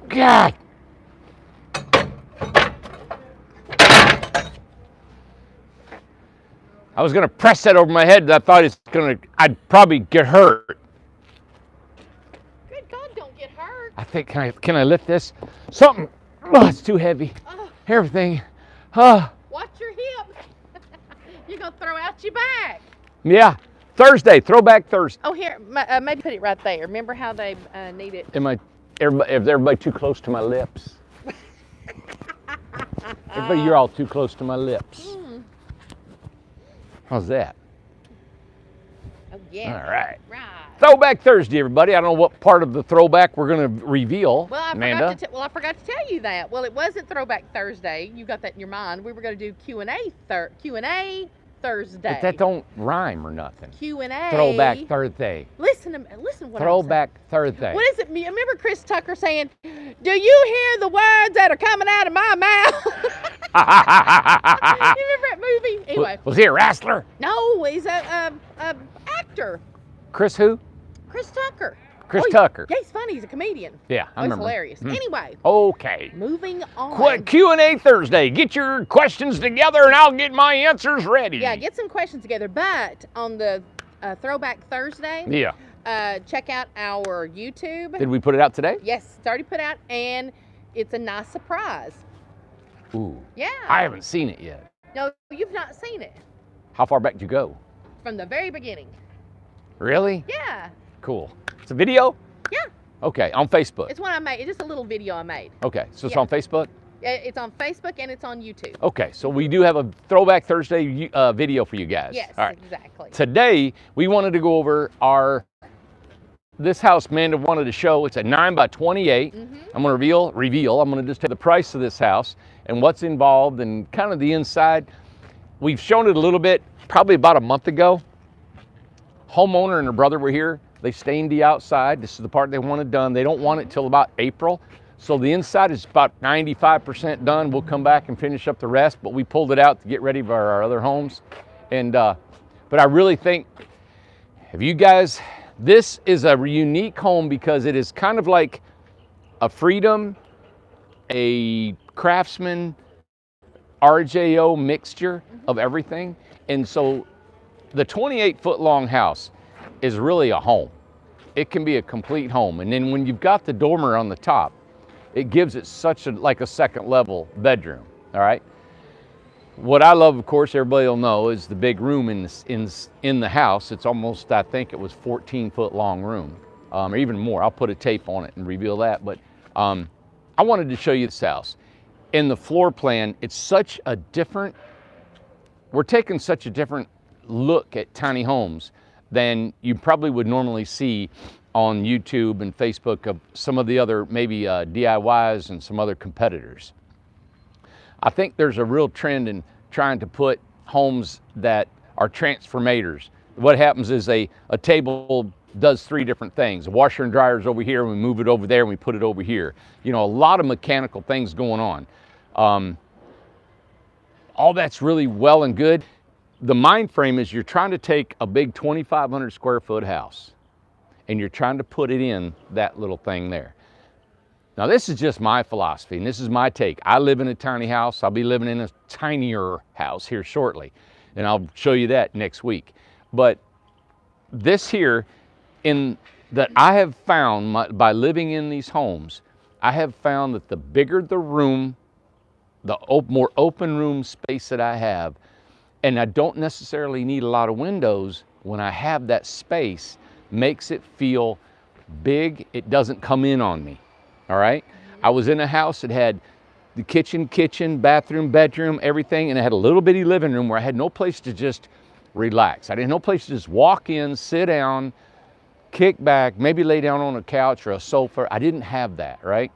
God. I was gonna press that over my head. I thought I'd probably get hurt. Good God, don't get hurt. I think, can I lift this? Something, oh, it's too heavy. Everything, Watch your hip. You're gonna throw out your back. Yeah, Thursday, Throwback Thursday. Oh, here, maybe put it right there. Remember how they need it? Is everybody too close to my lips? Everybody, you're all too close to my lips. How's that? Oh, yeah. All right. Right. Throwback Thursday, everybody. I don't know what part of the throwback we're going to reveal, Amanda. I forgot to tell you that. Well, it wasn't Throwback Thursday. You got that in your mind. We were going to do Q&A Thursday. But that don't rhyme or nothing. Q&A. Throwback Thursday. Listen what Throwback I'm saying. Thursday. What is it? You remember Chris Tucker saying, "Do you hear the words that are coming out of my mouth?" You remember that movie? Anyway. Was he a wrestler? No, he's a actor. Chris who? Chris Tucker. Chris Tucker. Yeah, he's funny. He's a comedian. Yeah, I remember. He's hilarious. Anyway. Okay. Moving on. Q&A Thursday. Get your questions together and I'll get my answers ready. Yeah, get some questions together. But on the Throwback Thursday, check out our YouTube. Did we put it out today? Yes, it's already put out, and it's a nice surprise. Ooh. Yeah. I haven't seen it yet. No, you've not seen it. How far back did you go? From the very beginning. Really? Yeah. Cool. It's a video? Yeah. Okay, on Facebook. It's one I made. It's just a little video I made. Okay, so it's on Facebook? It's on Facebook and it's on YouTube. Okay, so we do have a Throwback Thursday video for you guys. Yes, all right. Exactly. Today, we wanted to go over this house Amanda wanted to show. It's a 9 by 28. I'm going to reveal. I'm going to just tell the price of this house and what's involved and kind of the inside. We've shown it a little bit, probably about a month ago. Homeowner and her brother were here. They stained the outside. This is the part they wanted done. They don't want it till about April. So the inside is about 95% done. We'll come back and finish up the rest, but we pulled it out to get ready for our other homes. And but I really think, this is a unique home because it is kind of like a Freedom, a Craftsman, RJO mixture of everything. And so the 28-foot long house is really a home. It can be a complete home. And then when you've got the dormer on the top, it gives it like a second level bedroom, all right? What I love, of course, everybody will know, is the big room in the house. It's almost, I think it was 14-foot long room, or even more. I'll put a tape on it and reveal that. But I wanted to show you this house. In the floor plan, we're taking such a different look at tiny homes than you probably would normally see on YouTube and Facebook of some of the other maybe DIYs and some other competitors. I think there's a real trend in trying to put homes that are transformators. What happens is a table does three different things. A washer and dryer is over here, and we move it over there, and we put it over here. You know, a lot of mechanical things going on. All that's really well and good. The mind frame is you're trying to take a big 2,500 square foot house and you're trying to put it in that little thing there. Now this is just my philosophy and this is my take. I live in a tiny house. I'll be living in a tinier house here shortly and I'll show you that next week. But this here, that I have found by living in these homes, I have found that the bigger the room, the more open room space that I have, and I don't necessarily need a lot of windows, when I have that space, makes it feel big. It doesn't come in on me, all right? I was in a house that had the kitchen, bathroom, bedroom, everything, and it had a little bitty living room where I had no place to just relax. I didn't no place to just walk in, sit down, kick back, maybe lay down on a couch or a sofa. I didn't have that, right?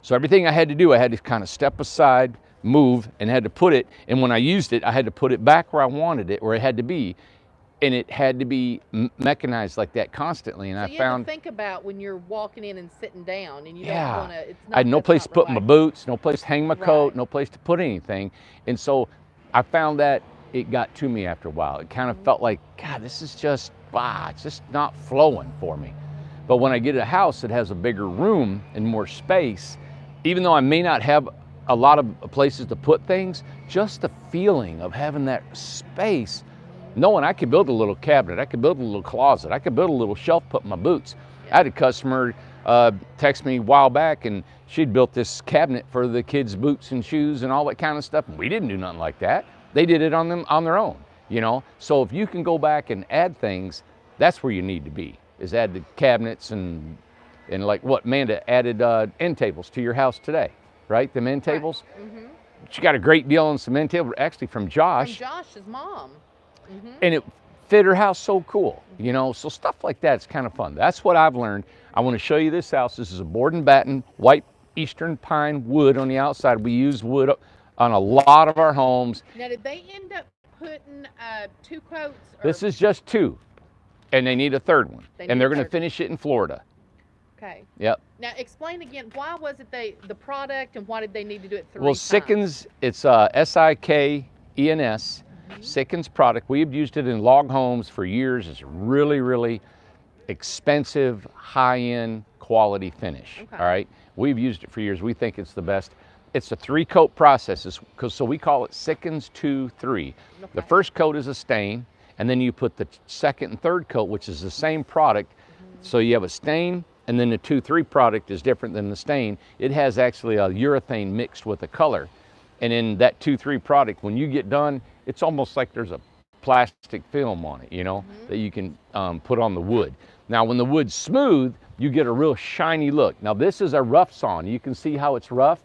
So everything I had to do, I had to kind of step aside, move, and had to put it, and when I used it, I had to put it back where I wanted it, where it had to be, and it had to be mechanized like that constantly. And so I found, think about when you're walking in and sitting down, and you don't want to. I had no place to put my boots, no place to hang my coat, no place to put anything, and so I found that it got to me after a while. It kind of felt like, God, this is just it's just not flowing for me. But when I get a house that has a bigger room and more space, even though I may not have a lot of places to put things, just the feeling of having that space, knowing I could build a little cabinet, I could build a little closet, I could build a little shelf, put my boots. I had a customer text me a while back, and she'd built this cabinet for the kids' boots and shoes and all that kind of stuff. And we didn't do nothing like that. They did it on their own, you know? So if you can go back and add things, that's where you need to be, is add the cabinets and like what Amanda added end tables to your house today, right? The end tables. Mm-hmm. She got a great deal on some end tables, actually from Josh. From Josh's mom. Mm-hmm. And it fit her house so cool, you know? So stuff like that's kind of fun. That's what I've learned. I want to show you this house. This is a board and batten, white eastern pine wood on the outside. We use wood on a lot of our homes. Now, did they end up putting 2 coats? This is just 2, and they need a 3rd one. And they're going to finish it in Florida. Okay. Yep. Now, explain again, why was it the product, and why did they need to do it 3 Well, times? Sikkens, it's S-I-K-E-N-S, Sikkens product. We've used it in log homes for years. It's really, really expensive, high-end quality finish. Okay. All right. We've used it for years. We think it's the best. It's a 3-coat process, so we call it Sikkens 2-3. Okay. The first coat is a stain, and then you put the 2nd and 3rd coat, which is the same product. So you have a stain, and then the 2-3 product is different than the stain. It has actually a urethane mixed with a color. And in that 2-3 product, when you get done, it's almost like there's a plastic film on it, you know, that you can put on the wood. Now, when the wood's smooth, you get a real shiny look. Now, this is a rough sawn. You can see how it's rough,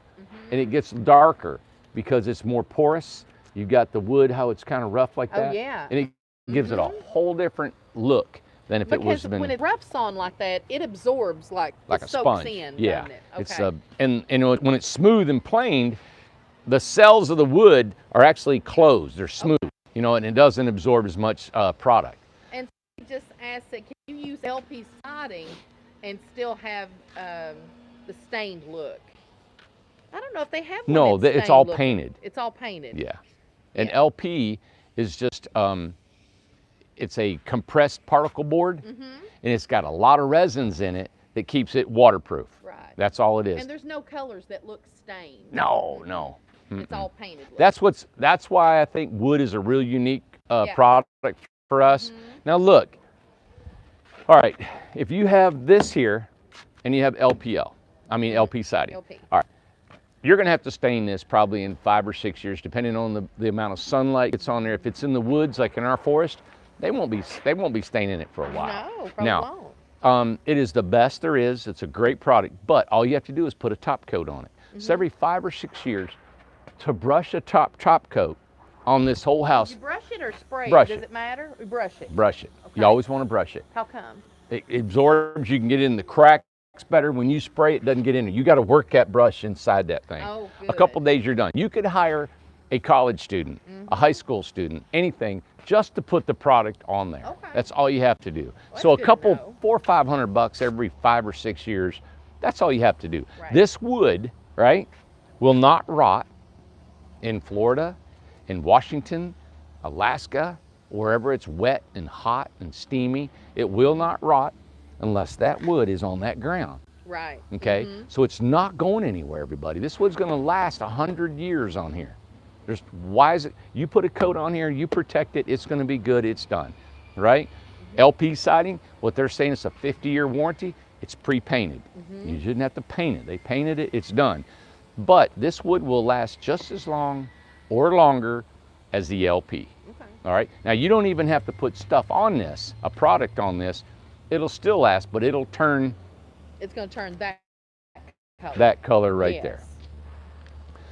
and it gets darker because it's more porous. You've got the wood, how it's kind of rough like that. Oh, yeah. And it gives it a whole different look than if it was Because when it's rough sawn like that, it absorbs like a soaks sponge. in, Yeah, doesn't it? Okay. it's and when it's smooth and planed, the cells of the wood are actually closed. They're smooth, you know, and it doesn't absorb as much product. And just ask that, can you use LP siding and still have the stained look? I don't know if they have one. No, that's it's all stained painted. looking. It's all painted. Yeah, and Yeah. LP is just it's a compressed particle board, and it's got a lot of resins in it that keeps it waterproof. Right. That's all it is. And there's no colors that look stained. No, no. It's all painted. Look. That's why I think wood is a real unique Yeah. product for us. Now look, all right, if you have this here and you have LP siding. LP. All right, you're gonna have to stain this probably in 5 or 6 years, depending on the amount of sunlight that's on there. If it's in the woods, like in our forest, they won't be staining it for a while. No, probably Now, won't. it is the best there is. It's a great product, but all you have to do is put a top coat on it. So every 5 or 6 years, to brush a top coat on this whole house, You brush it or spray Brush it? Does it. it matter? We brush it. brush it. Okay. You always want to brush it. How come? It absorbs. You can get it in the cracks better. When you spray, it doesn't get in there. You got to work that brush inside that thing. Oh, A couple good. days, you're done. You could hire a college student, a high school student, anything, just to put the product on there. Okay. That's all you have to do. Well, So a that's good to couple, know. $400 or $500 every 5 or 6 years. That's all you have to do. Right. This wood, right, will not rot in Florida, in Washington, Alaska, wherever it's wet and hot and steamy. It will not rot unless that wood is on that ground. Right. Okay, so it's not going anywhere, everybody. This wood's going to last 100 years on here. Why is it? You put a coat on here, you protect it, it's going to be good. It's done, right? LP siding, what they're saying is a 50-year warranty. It's pre-painted. You shouldn't have to paint it. They painted it. It's done. But this wood will last just as long or longer as the LP. Okay. All right. Now you don't even have to put stuff on this, a product on this. It'll still last, but it'll turn It's going to turn that color. that color right there. Yes.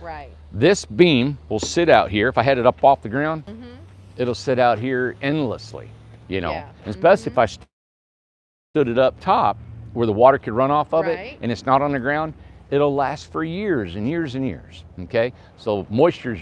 Right. This beam will sit out here. If I had it up off the ground, Mm-hmm. it'll sit out here endlessly, you know. Yeah. And especially if I stood it up top where the water could run off of Right. it and it's not on the ground, it'll last for years and years and years, okay? So moisture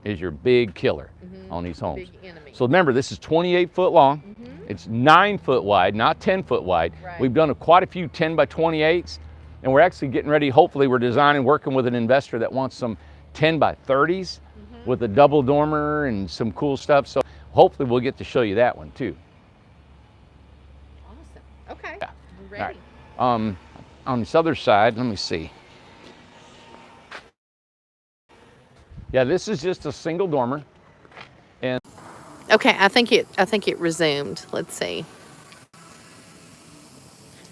is your big killer on these homes. Big enemy. So remember, this is 28 foot long. It's 9 foot wide, not 10 foot wide. Right. We've done quite a few 10 by 28s, and we're actually getting ready. Hopefully, we're designing, working with an investor that wants some 10 by 30s with a double dormer and some cool stuff. So hopefully, we'll get to show you that one too. Okay. Yeah. I'm ready. All right. On this other side, let me see. Yeah, this is just a single dormer. And Okay, I think it resumed. Let's see.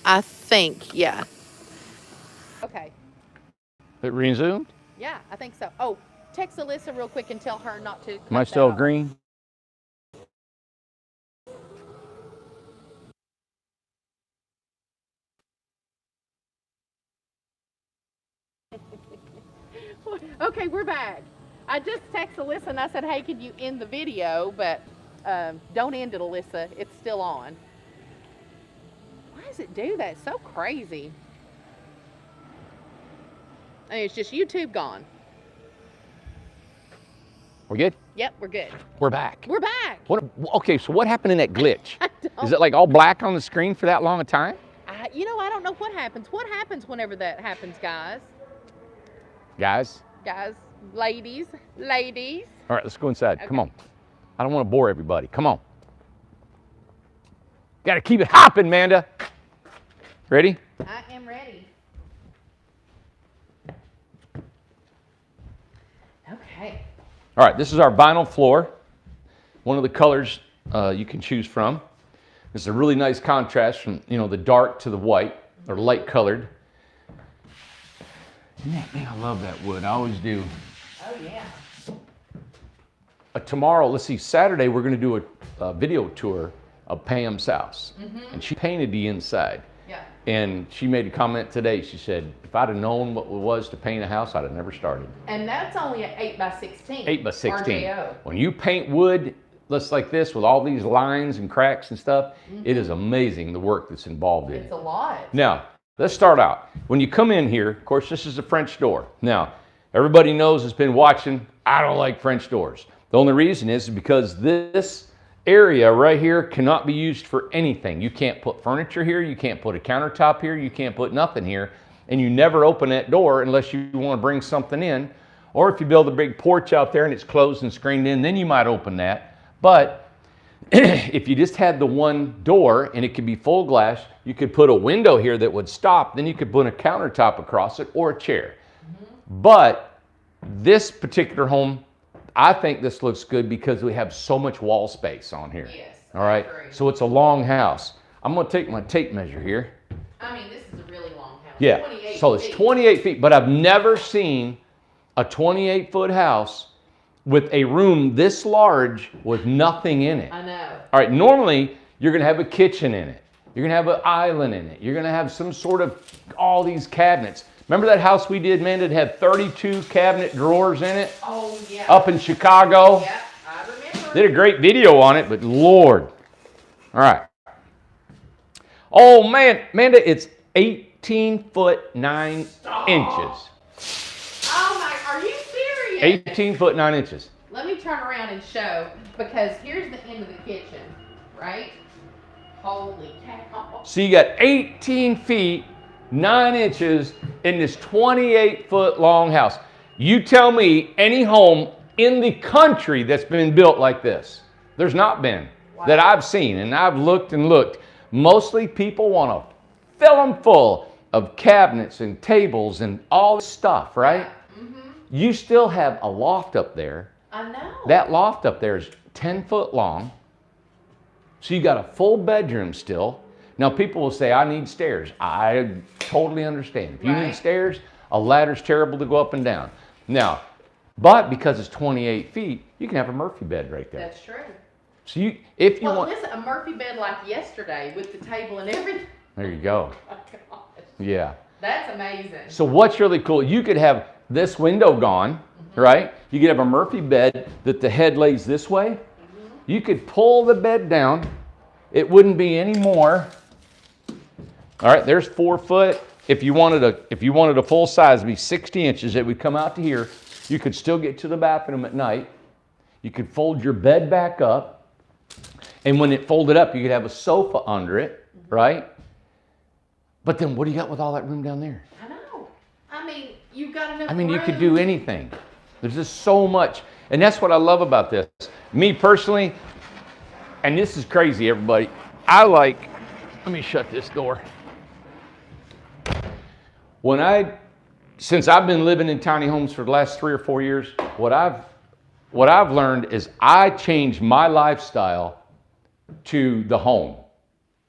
I think, yeah. Okay. it resumed. Yeah, I think so. Oh, text Alyssa real quick and tell her not to. Am I still green? Okay, we're back. I just texted Alyssa and I said, hey, could you end the video? But don't end it, Alyssa. It's still on. Why does it do that? It's so crazy. I mean, it's just YouTube gone. We're good? Yep, we're good. We're back. We're back. Okay, so what happened in that glitch? I don't Is it like all black on the screen for that long a time? I don't know what happens. What happens whenever that happens, guys? Guys? Guys, ladies. All right, let's go inside. Okay. Come on. I don't want to bore everybody. Come on. Got to keep it hopping, Amanda. Ready? I am ready. Okay. All right, this is our vinyl floor. One of the colors you can choose from. It's a really nice contrast from, the dark to the white, or light colored. Man, I love that wood. I always do. Oh, yeah. Tomorrow, let's see, Saturday, we're going to do a video tour of Pam's house. And she painted the inside. Yeah. And she made a comment today. She said, if I'd have known what it was to paint a house, I'd have never started. And that's only an 8x16. 8x16. RJO. When you paint wood, just like this, with all these lines and cracks and stuff, it is amazing the work that's involved in it. It's a lot. Now, let's start out. When you come in here, of course, this is a French door. Now, everybody knows has been watching, I don't like French doors. The only reason is because this area right here cannot be used for anything. You can't put furniture here, you can't put a countertop here, you can't put nothing here, and you never open that door unless you want to bring something in. Or if you build a big porch out there and it's closed and screened in, then you might open that. But if you just had the one door and it could be full glass, you could put a window here that would stop, then you could put a countertop across it or a chair. But this particular home, I think this looks good because we have so much wall space on here. Yes. All right. So it's a long house. I'm going to take my tape measure here. I mean, this is a really long house. Yeah. 28 So it's feet. 28 feet, but I've never seen a 28-foot house with a room this large with nothing in it. I know. All right. Normally, you're going to have a kitchen in it. You're going to have an island in it. You're going to have some sort of all these cabinets. Remember that house we did, man, that had 32 cabinet drawers in it? Oh, yeah. Up in Chicago? Yeah, I remember. Did a great video on it, but Lord. All right. Oh, man, Amanda, it's 18 foot 9 inches. Oh, my, are you serious? 18 foot 9 inches. Let me turn around and show, because here's the end of the kitchen, right? Holy cow. So you got 18 feet, 9 inches in this 28 foot long house. You tell me any home in the country that's been built like this. There's not been that I've seen, and I've looked and looked. Mostly people want to fill them full of cabinets and tables and all this stuff, right? You still have a loft up there. I know. That loft up there is 10 foot long. So you got a full bedroom still. Now people will say, I need stairs. I totally understand. If you need Right. stairs, a ladder's terrible to go up and down. Now, but because it's 28 feet, you can have a Murphy bed right there. That's true. So if you Well, want, listen, a Murphy bed like yesterday with the table and everything. there you go. Oh, my gosh. Yeah. That's amazing. So what's really cool, you could have this window gone, right? You could have a Murphy bed that the head lays this way. You could pull the bed down. It wouldn't be any more. All right, there's 4 foot. If you wanted a full size, it'd be 60 inches. It would come out to here. You could still get to the bathroom at night. You could fold your bed back up. And when it folded up, you could have a sofa under it, right? But then what do you got with all that room down there? I know. I mean, you've got enough I mean, you could room. do anything. There's just so much. And that's what I love about this. Me personally, and this is crazy, everybody, I like let me shut this door. Since I've been living in tiny homes for the last 3 or 4 years, what I've learned is I changed my lifestyle to the home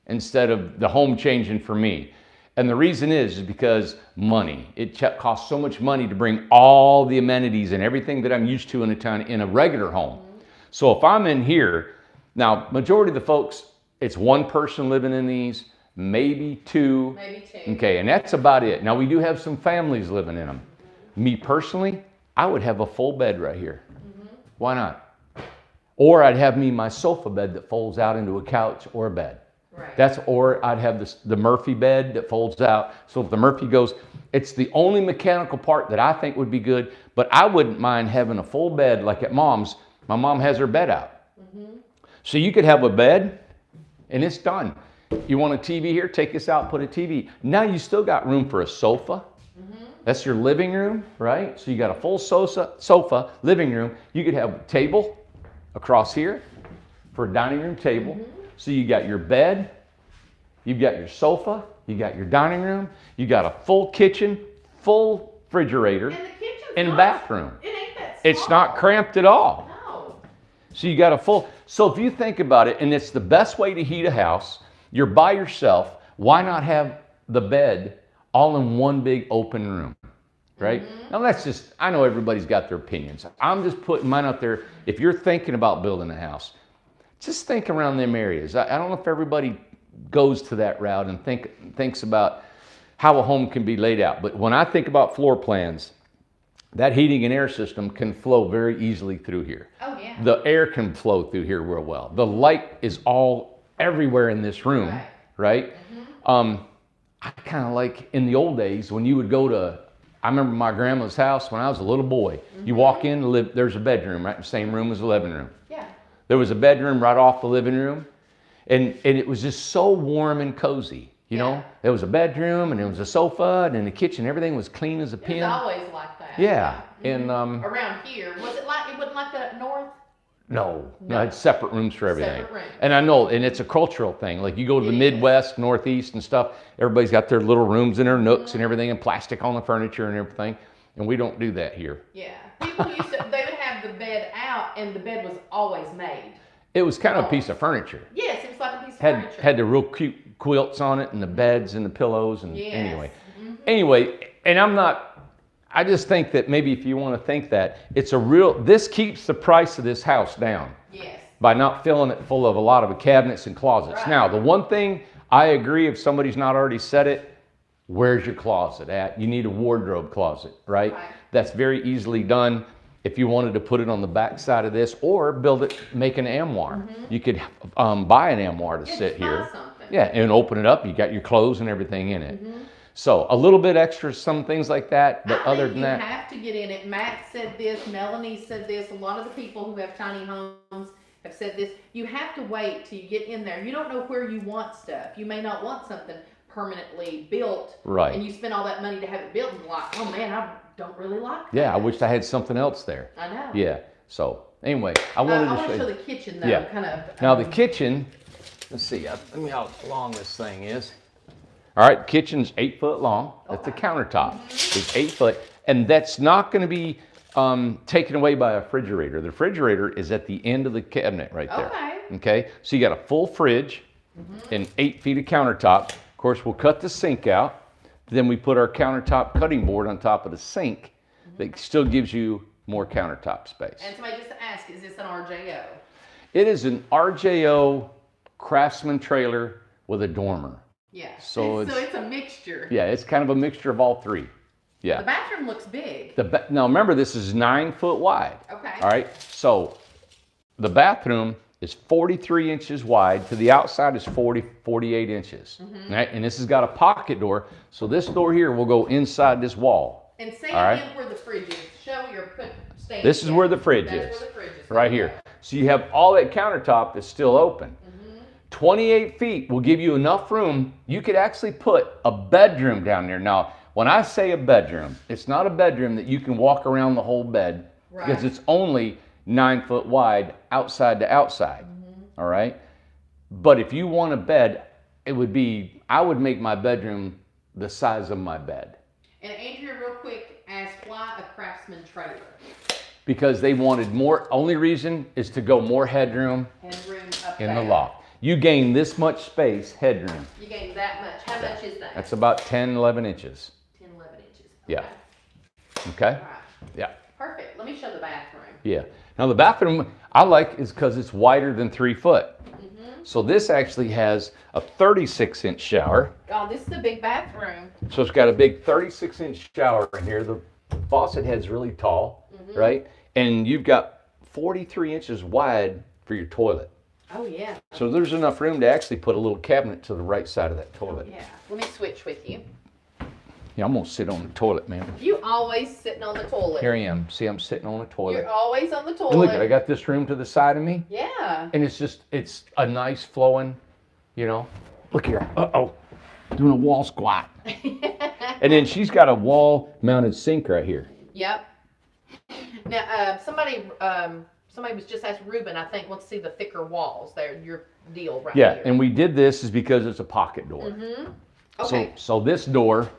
instead of the home changing for me. And the reason is because money. It costs so much money to bring all the amenities and everything that I'm used to in a regular home. So if I'm in here, now majority of the folks, it's one person living in these, maybe two. Maybe two. Okay, and that's about it. Now we do have some families living in them. Me personally, I would have a full bed right here. Why not? Or I'd have my sofa bed that folds out into a couch or a bed. Right. Or I'd have the Murphy bed that folds out. So if the Murphy goes, it's the only mechanical part that I think would be good, but I wouldn't mind having a full bed like at mom's. My mom has her bed out. So you could have a bed and it's done. You want a TV here? Take this out, put a TV. Now you still got room for a sofa. That's your living room, right? So you got a full sofa, living room. You could have a table across here for a dining room table. So you got your bed, you've got your sofa, you got your dining room, you got a full kitchen, full refrigerator, And the kitchen's and bathroom. It ain't that small. It's not cramped at all. No. So you got a full, so if you think about it, and it's the best way to heat a house, you're by yourself, why not have the bed all in one big open room, right? Now that's just, I know everybody's got their opinions. I'm just putting mine out there. If you're thinking about building a house, just think around them areas. I don't know if everybody goes to that route and thinks about how a home can be laid out. But when I think about floor plans, that heating and air system can flow very easily through here. Oh, yeah. The air can flow through here real well. The light is all everywhere in this room, right? I kind of like in the old days when you would go to, I remember my grandma's house when I was a little boy. You walk in, there's a bedroom right in the same room as the living room. Yeah. There was a bedroom right off the living room, and it was just so warm and cozy. You know, there was a bedroom and there was a sofa and in the kitchen, everything was clean as a pin. It's always like that. Yeah, and around here, was it like, it wasn't like that up north? no, it's separate rooms for everything. Separate rooms. And I know, and it's a cultural thing. Like you go to the Midwest, Northeast and stuff, everybody's got their little rooms and their nooks and everything and plastic on the furniture and everything. And we don't do that here. Yeah. People used to, they would have the bed out and the bed was always made. It was kind of a piece of furniture. Yes, it was like a piece of furniture. Had the real cute quilts on it and the beds and the pillows and Yes. anyway, and I just think that maybe if you want to think that, this keeps the price of this house down. Yes. By not filling it full of a lot of cabinets and closets. Right. Now, the one thing I agree, if somebody's not already said it, where's your closet at? You need a wardrobe closet, right? That's very easily done. If you wanted to put it on the back side of this or build it, make an armoire. You could buy an armoire to sit here. Yeah, and open it up. You got your clothes and everything in it. So a little bit extra, some things like that, but other than that. You have to get in it. Matt said this, Melanie said this, a lot of the people who have tiny homes have said this. You have to wait till you get in there. You don't know where you want stuff. You may not want something permanently built. Right. And you spend all that money to have it built and you're like, oh man, I don't really like that. Yeah, I wish I had something else there. I know. Yeah, so anyway, I wanted to show you. show the kitchen though, Yeah. kind of. Now the kitchen, let's see, let me how long this thing is. All right, kitchen's 8 foot long. That's the countertop. It's 8 foot, and that's not going to be taken away by a refrigerator. The refrigerator is at the end of the cabinet right there. Okay, so you got a full fridge and 8 feet of countertop. Of course, we'll cut the sink out. Then we put our countertop cutting board on top of the sink that still gives you more countertop space. And somebody just asked, is this an RJO? It is an RJO Craftsman trailer with a dormer. Yeah. So it's a mixture. Yeah, it's kind of a mixture of all three. Yeah. The bathroom looks big. Now remember, this is 9 foot wide. Okay. All right. So the bathroom is 43 inches wide. To the outside is 48 inches. Right? And this has got a pocket door. So this door here will go inside this wall. And say again where the fridge is. Show your stand. This is where the fridge That's is. where the fridge is. Right here. So you have all that countertop that's still open. 28 feet will give you enough room. You could actually put a bedroom down there. Now, when I say a bedroom, it's not a bedroom that you can walk around the whole bed because it's only 9 foot wide outside to outside. All right. But if you want a bed it would be, I would make my bedroom the size of my bed. And Andrea, real quick, asked why a Craftsman trailer? Because they wanted more, only reason is to go more headroom Headroom up in there. the loft. You gain this much space, headroom. You gain that much. How much is that? That's about 10, 11 inches. 10, 11 inches. Yeah. Okay. Okay? All right. Yeah. Perfect. Let me show the bathroom. Yeah. Now the bathroom I like is because it's wider than 3 foot. So this actually has a 36-inch shower. Oh, this is a big bathroom. So it's got a big 36-inch shower in here. The faucet head's really tall, right? And you've got 43 inches wide for your toilet. Oh, yeah. So there's enough room to actually put a little cabinet to the right side of that toilet. Yeah. Let me switch with you. Yeah, I'm gonna sit on the toilet, man. You always sitting on the toilet. Here I am. See, I'm sitting on the toilet. You're always on the toilet. And look, I got this room to the side of me. Yeah. And it's a nice flowing, you know. Look here. Uh-oh. Doing a wall squat. And then she's got a wall mounted sink right here. Yep. Now, somebody was just asking Ruben, I think, wants to see the thicker walls. They're your deal right Yeah, here. and we did this is because it's a pocket door. Okay. So this door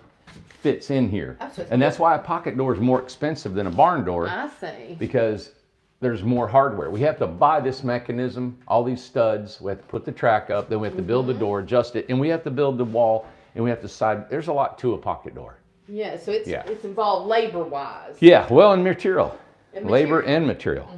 fits in here. Oh, so it's And that's why a pocket door is more expensive than a barn door, I see. because there's more hardware. We have to buy this mechanism, all these studs, we have to put the track up, then we have to build the door, adjust it, and we have to build the wall, and we have to side, there's a lot to a pocket door. Yeah, so it's Yeah. it's involved labor-wise. Yeah, well, and material. And Labor material. and material.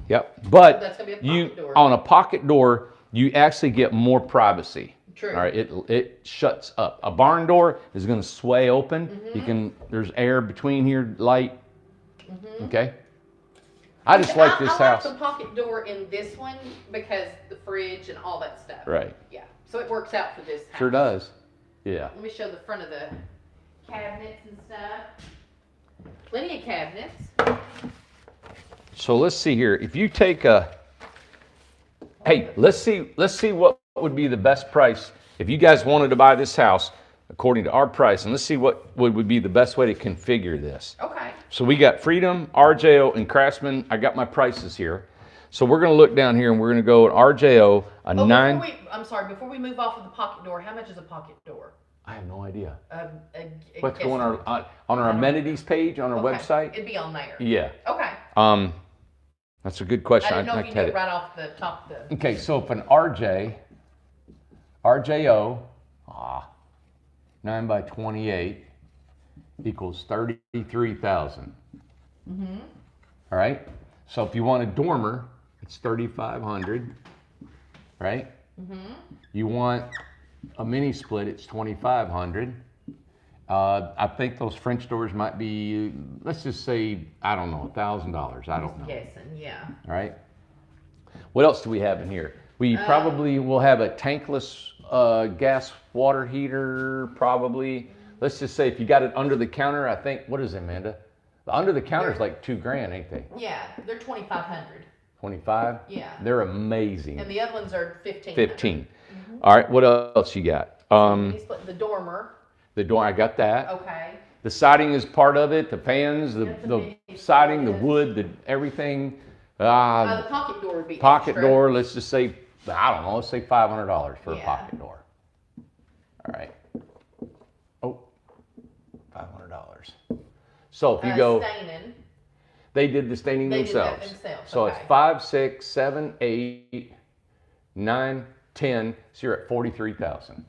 Yep. But That's gonna be a you pocket door. on a pocket door, you actually get more privacy. True. All right, it shuts up. A barn door is going to sway open. You can, there's air between here, light. Okay. I just like this I house. like the pocket door in this one because the fridge and all that stuff. Right. Yeah. So it works out for this house. Sure does. Yeah. Let me show the front of the cabinets and stuff. Plenty of cabinets. So let's see here. If you take a, hey, let's see what would be the best price if you guys wanted to buy this house according to our price, and let's see what would be the best way to configure this. Okay. So we got Freedom, RJO, and Craftsman. I got my prices here. So we're going to look down here and we're going to go at RJO, a Oh, 9. Before we move off of the pocket door, how much is a pocket door? I have no idea. What's What's going on our amenities page on our website? It'd be on there. Yeah. Okay. That's a good question. I didn't know if you had knew it. right off the top of the. Okay, so if an RJO, 9 by 28 equals 33,000. All right. So if you want a dormer, it's 3,500. Right. You want a mini split, it's 2,500. I think those French doors might be, let's just say, I don't know, $1,000. I don't know. Guessing, yeah. All right. What else do we have in here? We probably will have a tankless gas water heater, probably. Let's just say if you got it under the counter, I think, what is it, Amanda? The under the counter is like $2,000, ain't they? Yeah, they're 2,500. 25? Yeah. They're amazing. And the other ones are 15. 15. All right, what else you got? The dormer. The door, I got that. Okay. The siding is part of it, the fans, the big siding, the yes. wood, everything. The pocket door would be Pocket extra. door, let's just say, I don't know, let's say $500 for a Yeah. pocket door. All right. Oh, $500. So if you go, Staining. they did the staining They did that themselves. themselves, So okay. it's 5, 6, 7, 8, 9, 10. So you're at 43,000.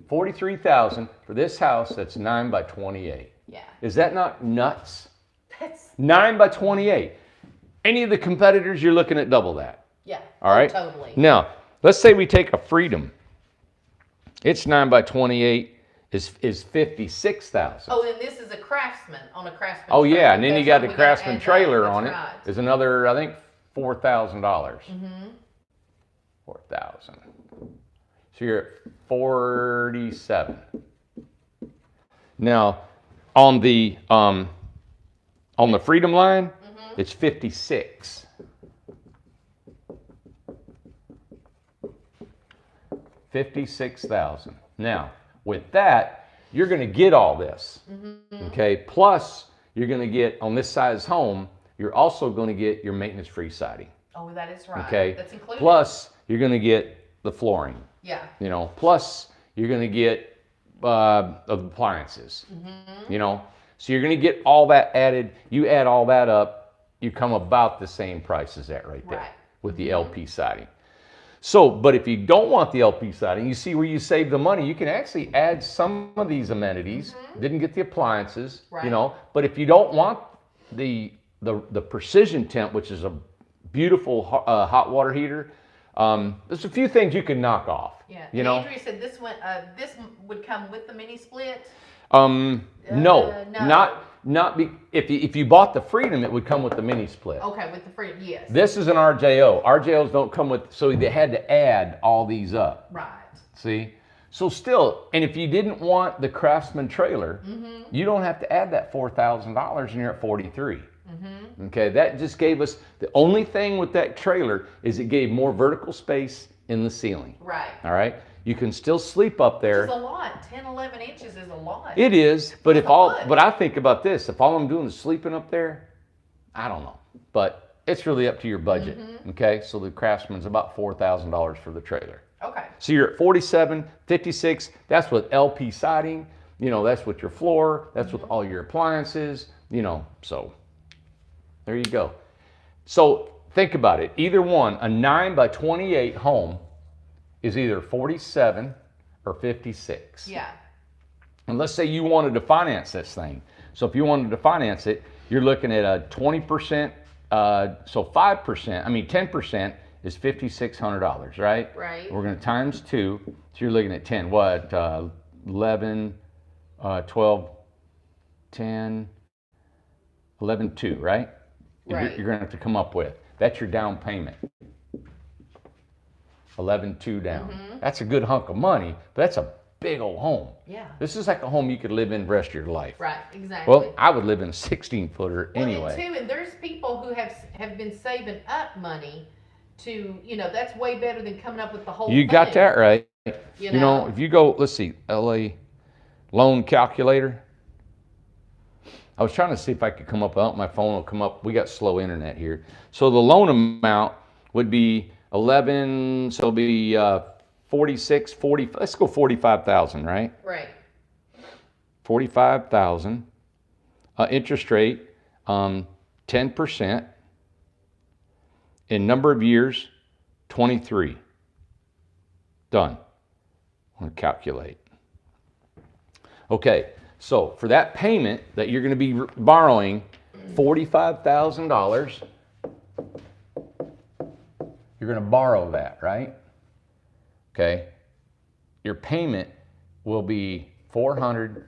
43,000 for this house that's 9 by 28. Yeah. Is that not nuts? That's 9 by 28. Any of the competitors, you're looking at double that. yeah. All right. Totally. Now, let's say we take a Freedom. It's 9 by 28 is 56,000. Oh, and this is a Craftsman on a Craftsman. Oh yeah, trailer. and then you That's got right, the we gotta Craftsman add that. trailer That's on it. right. There's another, I think, $4,000. 4,000. So you're at 47. Now, on the Freedom line, it's 56. $56,000. Now, with that, you're going to get all this. Okay. Plus, you're going to get on this size home. You're also going to get your maintenance-free siding. Oh, that is right. Okay. That's included. Plus, you're going to get the flooring, Yeah. you know, plus you're going to get appliances, you know, so you're going to get all that added. You add all that up, you come about the same price as that right there with the LP siding. So, but if you don't want the LP siding, you see where you save the money. You can actually add some of these amenities. Didn't get the appliances, you know. But if you don't want the Precision Temp, which is a beautiful hot water heater, there's a few things you can knock off. Yeah. You know. Andrea said this would come with the mini split. No, No. if you bought the Freedom, it would come with the mini split. Okay, with the free, yes. This is an RJO. RJOs don't come with, so they had to add all these up. Right. See? So still, and if you didn't want the Craftsman trailer, you don't have to add that $4,000 and you're at 43. Okay, that just gave us, the only thing with that trailer is it gave more vertical space in the ceiling. Right. All right? You can still sleep up there. Which is a lot. 10, 11 inches is a lot. It is, but That's if a all, lot. but I think about this, if all I'm doing is sleeping up there, I don't know. But it's really up to your budget. Okay, so the Craftsman's about $4,000 for the trailer. Okay. So you're at 47, 56, that's with LP siding, you know, that's with your floor, that's with all your appliances, you know, so there you go. So think about it, either one, a 9 by 28 home is either 47 or 56. Yeah. And let's say you wanted to finance this thing. So if you wanted to finance it, you're looking at a 20%, so 5%, I mean 10% is $5,600, right? Right. We're going to times 2, so you're looking at 10, what, 11, 12, 10, 11, 2, right? Right. You're going to have to come up with. That's your down payment. 11.2 down. That's a good hunk of money, but that's a big old home. Yeah. This is like a home you could live in the rest of your life. Right, exactly. Well, I would live in a 16-footer anyway. And too, and there's people who have been saving up money to, you know, that's way better than coming up with the whole You got thing. that right. You You know, if you go, let's see, LA loan calculator. I was trying to see if I could come up, my phone will come up. We got slow internet here. So the loan amount would be 11, so it'll be 46, 40, let's go 45,000, right? Right. 45,000. Interest rate, 10%. In number of years, 23. Done. I'm going to calculate. Okay, so for that payment that you're going to be borrowing, $45,000, you're going to borrow that, right? Okay. Your payment will be $417.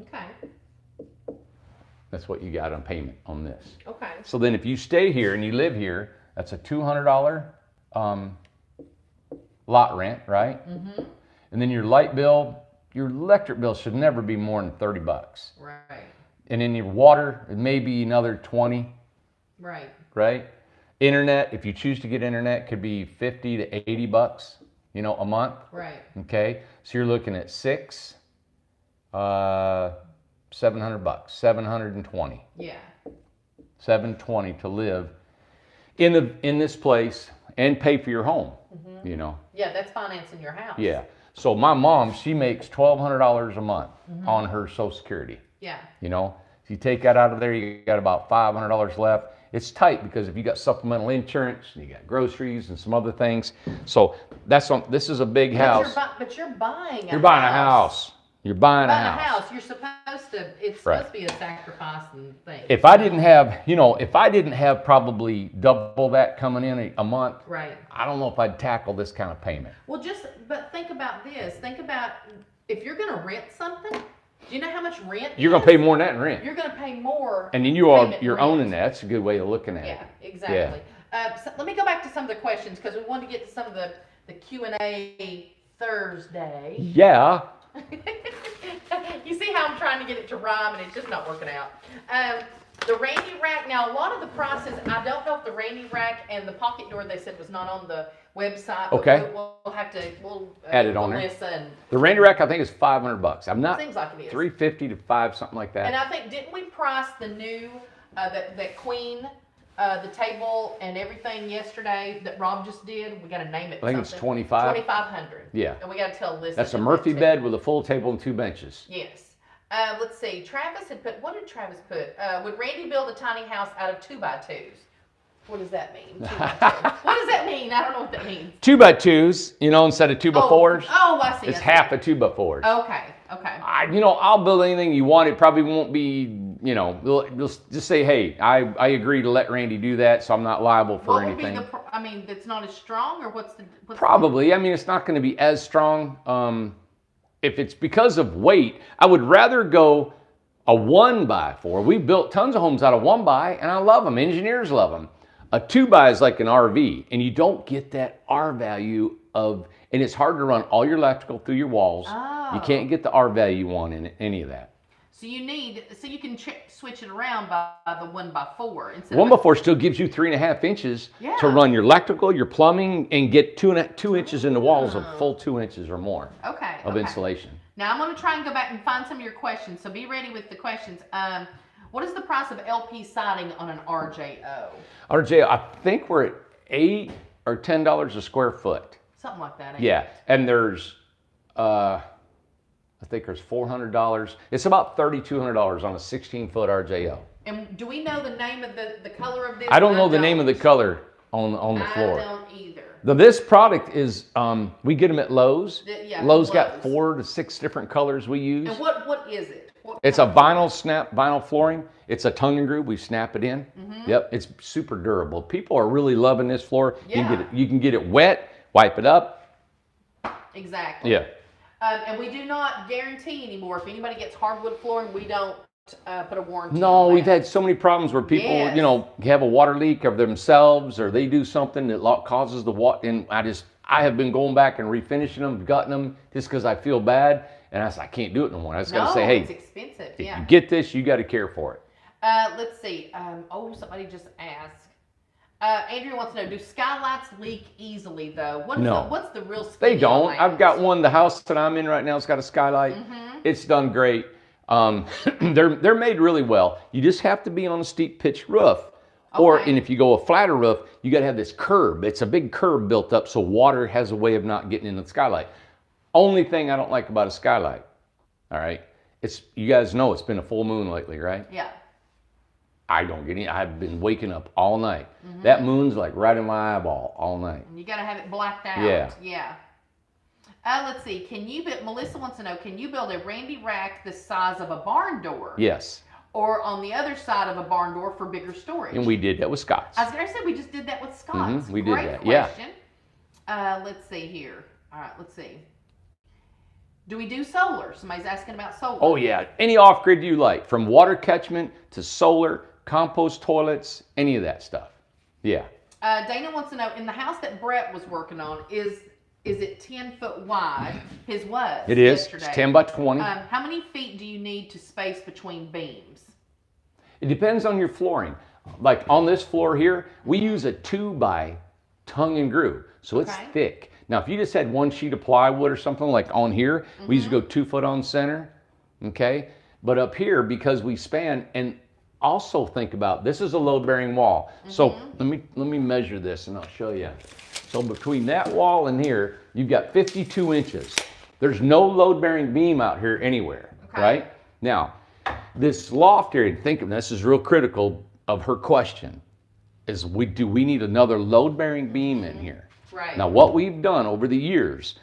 Okay. That's what you got on payment on this. Okay. So then if you stay here and you live here, that's a $200 lot rent, right? And then your light bill, your electric bill should never be more than 30 bucks. Right. And then your water, it may be another 20, Right. right? Internet, if you choose to get internet, could be 50 to 80 bucks, you know, a month. Right. Okay, so you're looking at 700 bucks, 720, Yeah. 720 to live in this place and pay for your home, you know. Yeah, that's financing your house. Yeah. So my mom, she makes $1,200 a month on her Social Security. Yeah. You know, if you take that out of there, you got about $500 left. It's tight because if you got supplemental insurance, you got groceries and some other things. So that's on. This is a big house. But you're buying a You're buying a house. You're buying a house. You're supposed to. It's Right. supposed to be a sacrifice and thing. If I didn't have, you know, if I didn't have probably double that coming in a month, Right. I don't know if I'd tackle this kind of payment. Well, but think about this. Think about if you're going to rent something. Do you know how much rent? You're going to pay more than that in rent. You're going to pay more. And then payment you're rent. owning that. That's a good way of looking at Yeah, it. exactly. So let me go back to some of the questions because we wanted to get to some of the Q&A Thursday. Yeah. You see how I'm trying to get it to rhyme and it's just not working out. The Randy Rack, now a lot of the prices, I don't know if the Randy Rack and the pocket door they said was not on the website. But Okay. We'll have to, Add it on there. Melissa and The Randy Rack, I think, is $500. I'm not seems like it is. $350 to $5, something like that. And I think, didn't we price the new, that Queen the table and everything yesterday that Rob just did. We got to name it. I think it's 25. 2,500. Yeah. And we got to tell Alyssa. That's a that Murphy too. bed with a full table and 2 benches. Yes. Let's see. Travis had put. What did Travis put? Would Randy build a tiny house out of 2x2s? What does that mean? 2x2. What does that mean? I don't know what that means. 2x2s, instead of 2x4s. Oh, I see. It's half a 2x4s. Okay. Okay. I'll build anything you want. It probably won't be, we'll just say, hey, I agree to let Randy do that, so I'm not liable for What anything. would be that's not as strong, or what's Probably. It's not going to be as strong. If it's because of weight, I would rather go a 1x4. We built tons of homes out of 1x, and I love them. Engineers love them. A 2x is like an RV, and you don't get that R value and it's hard to run all your electrical through your walls. Oh. You can't get the R value you want in any of that. So you can switch it around by the 1x4 instead. 1x4 still gives you 3.5 inches to run your electrical, your plumbing, and get 2 inches in the walls of full 2 inches or more of insulation. Now I'm going to try and go back and find some of your questions. So be ready with the questions. What is the price of LP siding on an RJO? RJO, I think we're at $8 or $10 a square foot. Something like that. Yeah, and there's, I think there's $400. It's about $3,200 on a 16-foot RJO. And do we know the name of the color of this? I don't know the name of the color on the floor. I don't either. This product is, we get them at Lowe's. Lowe's got 4 to 6 different colors we use. And what is it? It's a vinyl flooring. It's a tongue and groove. We snap it in. Yep, it's super durable. People are really loving this floor. Yeah. You can get it wet, wipe it up. Exactly. Yeah. And we do not guarantee anymore. If anybody gets hardwood flooring, we don't put a warranty. No, on we've that. had so many problems where people, Yes. have a water leak of themselves, or they do something that causes the water. And I have been going back and refinishing them, gutting them, just because I feel bad. And I can't do it no more. I just got to say, hey, it's expensive. if Yeah. you get this, you got to care for it. Let's see. Somebody just asked. Andrew wants to know: do skylights leak easily, though? What's the real? They don't. I've got one. The house that I'm in right now, it's got a skylight. It's done great. They're made really well. You just have to be on a steep pitch roof, and if you go a flatter roof, you got to have this curb. It's a big curb built up, so water has a way of not getting in the skylight. Only thing I don't like about a skylight, all right, you guys know it's been a full moon lately, right? Yeah. I don't get any. I've been waking up all night. That moon's like right in my eyeball all night. And you got to have it blacked out. Yeah. Yeah. Let's see. Melissa wants to know: can you build a Randy rack the size of a barn door? Yes. Or on the other side of a barn door for bigger storage? And we did that with Scott's. I was going to say we just did that with Scott's. We did Great that. Yeah. question. Let's see here. All right. Let's see. Do we do solar? Somebody's asking about solar. Oh yeah, any off-grid you like, from water catchment to solar, compost toilets, any of that stuff. Yeah. Dana wants to know, in the house that Brett was working on, is it 10 foot wide? His was. It is. Yesterday. It's 10 by 20. How many feet do you need to space between beams? It depends on your flooring. Like on this floor here, we use a 2x tongue and groove, so it's thick. Now, if you just had one sheet of plywood or something like on here, we used to go 2 foot on center, okay? But up here, because we span, and also think about, this is a load-bearing wall. So let me measure this and I'll show you. So between that wall and here, you've got 52 inches. There's no load-bearing beam out here anywhere, right? Now, this loft area, think of this is real critical of her question, is do we need another load-bearing beam in here? Right. Now, what we've done over the years,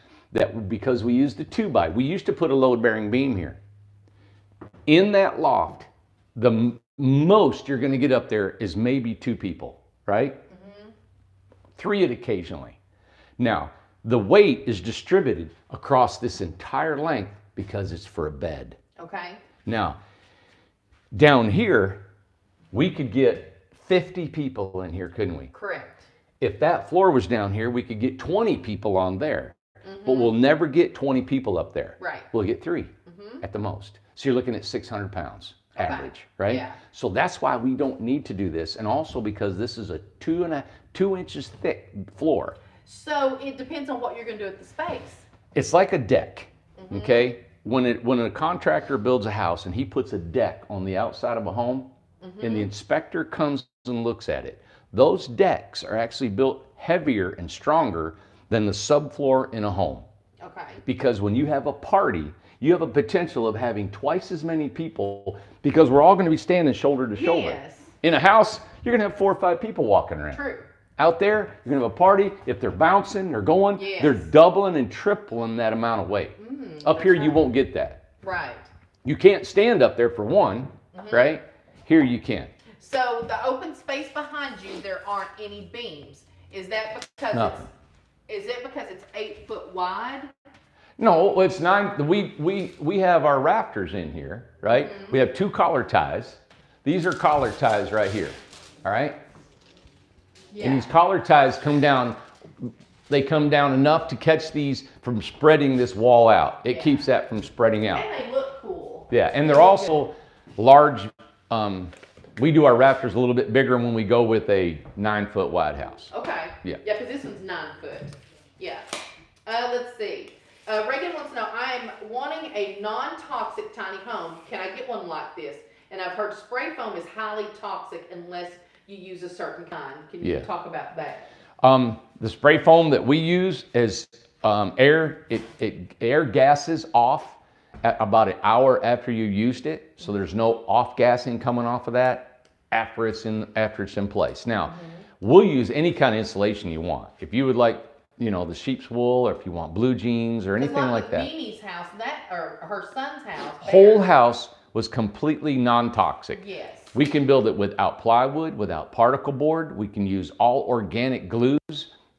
because we used the 2x, we used to put a load-bearing beam here. In that loft, the most you're going to get up there is maybe 2 people, right? 3 occasionally. Now, the weight is distributed across this entire length because it's for a bed. Okay. Now, down here, we could get 50 people in here, couldn't we? Correct. If that floor was down here, we could get 20 people on there. But we'll never get 20 people up there. Right. We'll get 3 at the most. So you're looking at 600 pounds average, right? Yeah. So that's why we don't need to do this. And also because this is a 2 inches thick floor. So it depends on what you're going to do with the space. It's like a deck, okay? When a contractor builds a house and he puts a deck on the outside of a home, and the inspector comes and looks at it, those decks are actually built heavier and stronger than the subfloor in a home. Okay. Because when you have a party, you have a potential of having twice as many people because we're all going to be standing shoulder to shoulder. Yes. In a house, you're going to have 4 or 5 people walking around. True. Out there, you're going to have a party. If they're bouncing, they're going, Yes. they're doubling and tripling that amount of weight. Up here, you right. won't get that. Right. You can't stand up there for one, right? Here you can. So the open space behind you, there aren't any beams. Is that because Nothing. is it because it's 8 foot wide? No, it's 9. We have our rafters in here, right? We have 2 collar ties. These are collar ties right here, all right? Yeah. And these collar ties come down, they come down enough to catch these from spreading this wall out. It Yeah. keeps that from spreading out. And they look cool. Yeah, and they're also large. We do our rafters a little bit bigger when we go with a 9-foot wide house. Okay. Yeah. Yeah, because this one's 9 foot. Yeah. Let's see. Reagan wants to know, I'm wanting a non-toxic tiny home. Can I get one like this? And I've heard spray foam is highly toxic unless you use a certain kind. Can you Yeah. talk about that? The spray foam that we use is air gases off at about an hour after you used it. So there's no off gassing coming off of that after it's in place. Now, we'll use any kind of insulation you want. If you would like, the sheep's wool, or if you want blue jeans or anything like that. Mimi's house, or her son's house. Whole house was completely non-toxic. Yes. We can build it without plywood, without particle board. We can use all organic glues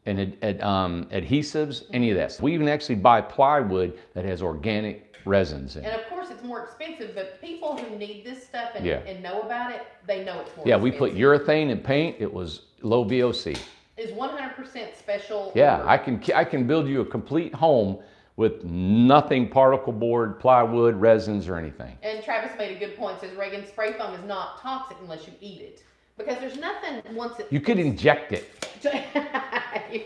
and adhesives, any of that. So we even actually buy plywood that has organic resins in it. And of course, it's more expensive, but people who need this stuff and, Yeah. and know about it, they know it's more Yeah, expensive. we put urethane in paint. It was low VOC. Is 100% special. Yeah, order. I can build you a complete home with nothing particle board, plywood, resins, or anything. And Travis made a good point. Says Reagan, spray foam is not toxic unless you eat it, because there's nothing once it. You could inject it. You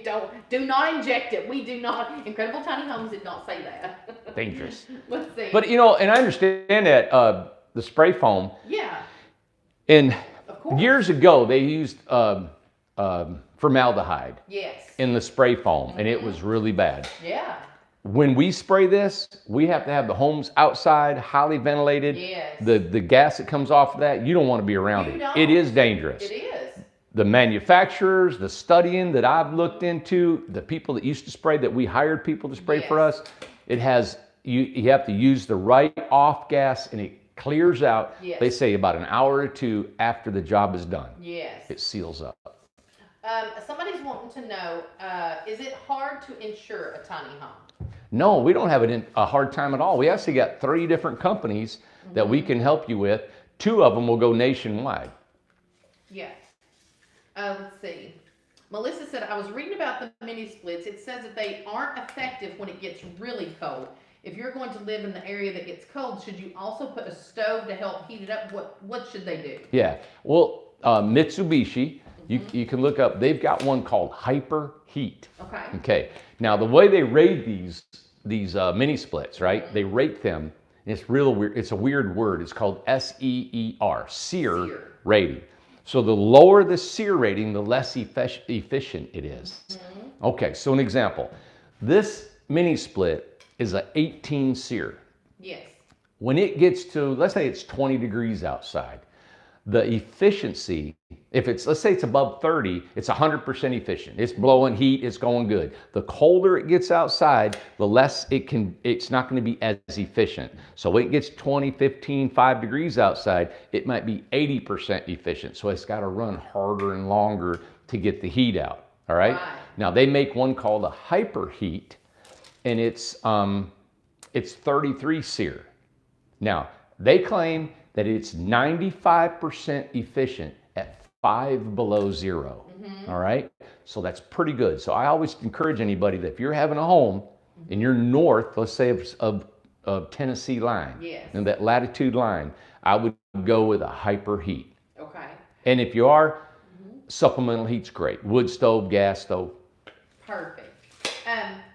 do not inject it. We do not. Incredible Tiny Homes did not say that. Dangerous. Let's see. But and I understand that the spray foam. yeah, And of course. years ago, they used formaldehyde Yes. in the spray foam, and it was really bad. Yeah. When we spray this, we have to have the homes outside, highly ventilated. Yes. The gas that comes off of that, you don't want to be around You it. don't. It is dangerous. It is. The manufacturers, the studying that I've looked into, the people that used to spray, that we hired people to spray for Yes. us, it has, you have to use the right off gas, and it clears out, Yes. they say about an hour or 2 after the job is done. Yes. It seals up. Somebody's wanting to know, is it hard to insure a tiny home? No, we don't have a hard time at all. We actually got 3 different companies that we can help you with. 2 of them will go nationwide. Yes. Let's see. Melissa said, I was reading about the mini splits. It says that they aren't effective when it gets really cold. If you're going to live in the area that gets cold, should you also put a stove to help heat it up? What should they do? Yeah. Well, Mitsubishi, you can look up, they've got one called Hyper Heat. Okay. Okay. Now, the way they rate these mini splits, right? They rate them. It's real weird. It's a weird word. It's called SEER, SEER rating. So the lower the SEER rating, the less efficient it is. Okay. So an example, this mini split is a 18 SEER. Yes. When it gets to, let's say it's 20 degrees outside, the efficiency, let's say it's above 30, it's 100% efficient. It's blowing heat, it's going good. The colder it gets outside, the less it's not going to be as efficient. So when it gets 20, 15, 5 degrees outside, it might be 80% efficient. So it's got to run harder and longer to get the heat out. All right? Right. Now they make one called a Hyper Heat, and it's 33 SEER. Now, they claim that it's 95% efficient at 5 below 0. All right? So that's pretty good. So I always encourage anybody that if you're having a home and you're north, let's say of Tennessee line, Yes. and that latitude line, I would go with a Hyper Heat. Okay. And if you are, supplemental heat's great. Wood stove, gas stove. Perfect.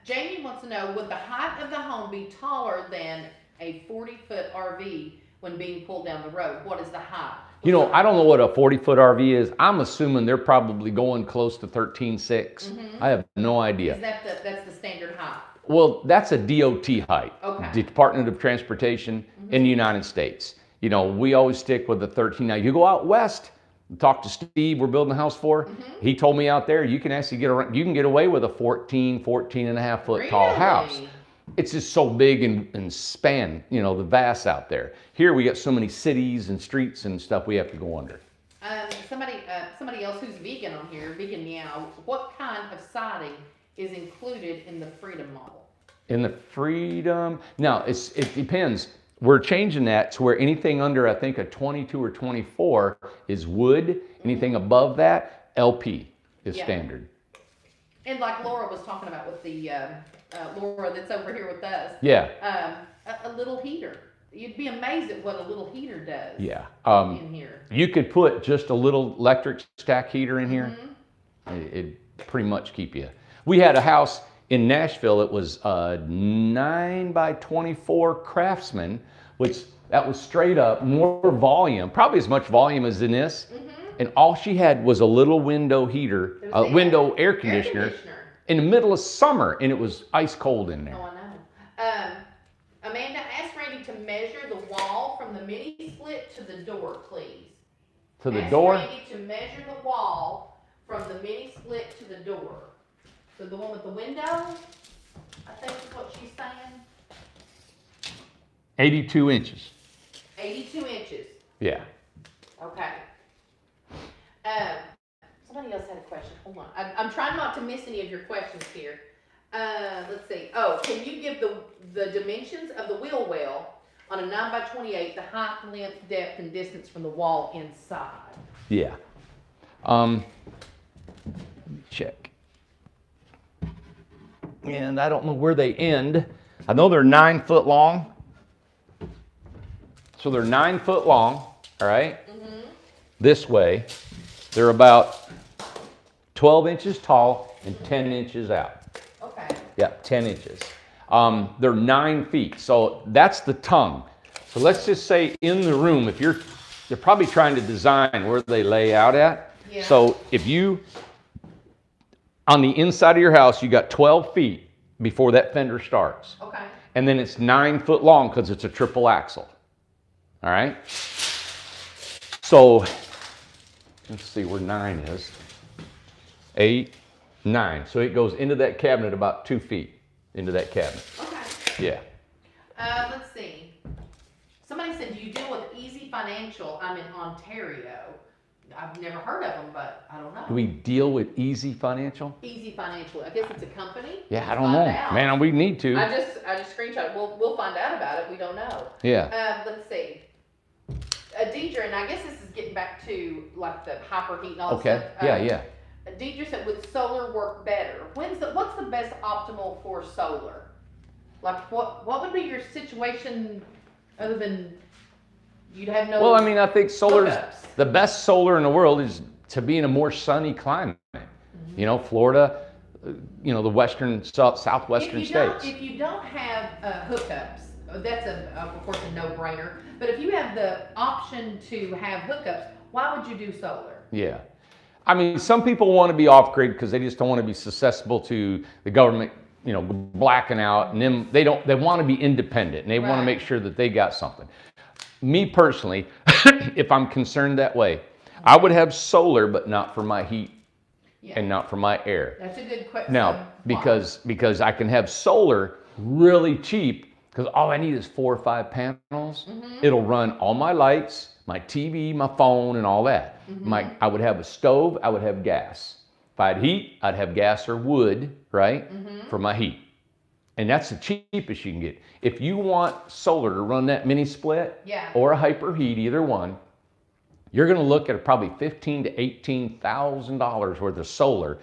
Jamie wants to know, would the height of the home be taller than a 40-foot RV when being pulled down the road? What is the height? You know, I don't know what a 40-foot RV is. I'm assuming they're probably going close to 13.6. I have no idea. Is that that's the standard height? Well, that's a DOT height, Okay. Department of Transportation in the United States. You know, we always stick with the 13. Now, you go out west, talk to Steve, we're building a house for. He told me out there, you can actually get around, you can get away with a 14 and a half foot tall house. Really? It's just so big and span, you know, the vast out there. Here we got so many cities and streets and stuff we have to go under. Somebody else who's vegan on here, Vegan Meow, what kind of siding is included in the Freedom model? In the Freedom, now it depends. We're changing that to where anything under, I think, a 22 or 24 is wood. Anything above that, LP is standard. And like Laura was talking about with the, Laura that's over here with us. Yeah. A little heater. You'd be amazed at what a little heater does. Yeah. In here. You could put just a little electric stack heater in here. It pretty much keep you. We had a house in Nashville. It was a 9 by 24 Craftsman, which that was straight up more volume, probably as much volume as in this. And all she had was a little window heater, a window air conditioner in the middle of summer, and it was ice cold in there. Oh, I know. Amanda asked Randy to measure the wall from the mini split to the door, please. To the door? Ask Randy to measure the wall from the mini split to the door. So the one with the window, I think is what she's saying. 82 inches. 82 inches. Yeah. Okay. Somebody else had a question. Hold on. I'm trying not to miss any of your questions here. Let's see. Oh, can you give the dimensions of the wheel well on a 9 by 28, the height, length, depth, and distance from the wall inside? Yeah. Let me check. And I don't know where they end. I know they're 9 foot long. So they're 9 foot long, all right? This way. They're about 12 inches tall and 10 inches out. Okay. Yeah, 10 inches. They're 9 feet. So that's the tongue. So let's just say in the room, if they're probably trying to design where they lay out at. Yeah. So if you, on the inside of your house, you got 12 feet before that fender starts. Okay. And then it's 9 foot long because it's a triple axle. All right. So let's see where 9 is. 8, 9. So it goes into that cabinet about 2 feet into that cabinet. Okay. Yeah. Let's see. Somebody said, do you deal with Easy Financial? I'm in Ontario. I've never heard of them, but I don't know. Do we deal with Easy Financial? Easy Financial. I guess it's a company. Yeah, I don't know. Man, we need to. I just screenshot. We'll find out about it. We don't know. Yeah. Let's see. Deidre, and I guess this is getting back to like the hyper heat and all Okay. that stuff. Yeah. Deidre said, would solar work better? What's the best optimal for solar? Like what would be your situation other than you'd have no? Well, I mean, I think solar's hookups? the best solar in the world is to be in a more sunny climate. You know, Florida, you know, the western, southwestern states. If you don't have hookups, that's of course a no-brainer. But if you have the option to have hookups, why would you do solar? Yeah. I mean, some people want to be off grid because they just don't want to be susceptible to the government, you know, blacking out, and then they want to be independent and they want to make sure that they got something. Me personally, if I'm concerned that way, I would have solar, but not for my heat and not for my air. That's a good question. Now, because I can have solar really cheap, because all I need is 4 or 5 panels. It'll run all my lights, my TV, my phone, and all that. I would have a stove, I would have gas. If I had heat, I'd have gas or wood, right, for my heat. And that's the cheapest you can get. If you want solar to run that mini split or a hyper heat, either one, you're going to look at probably $15,000 to $18,000 worth of solar.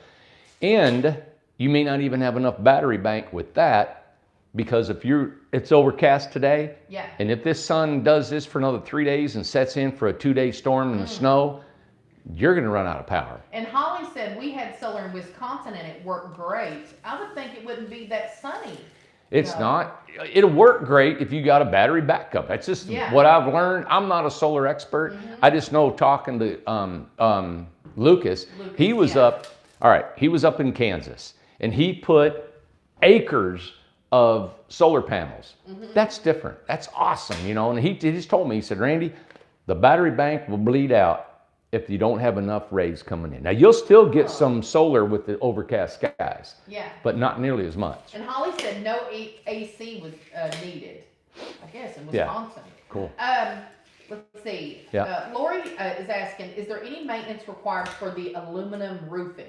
And you may not even have enough battery bank with that, because if it's overcast today, and if this sun does this for another 3 days and sets in for a 2-day storm in the snow, you're going to run out of power. And Holly said we had solar in Wisconsin and it worked great. I would think it wouldn't be that sunny It's No. not. It'll work great if you got a battery backup. That's just Yeah. what I've learned. I'm not a solar expert. I just know talking to Lucas, he was yeah. up. All right, he was up in Kansas, and he put acres of solar panels. That's different. That's awesome, you know. And he just told me, he said, Randy, the battery bank will bleed out if you don't have enough rays coming in. Now you'll still get some solar with the overcast skies, Yeah. but not nearly as much. And Holly said no AC was needed, I guess, in Yeah. Wisconsin. Cool. Let's see. Yeah. Lori is asking, is there any maintenance required for the aluminum roofing?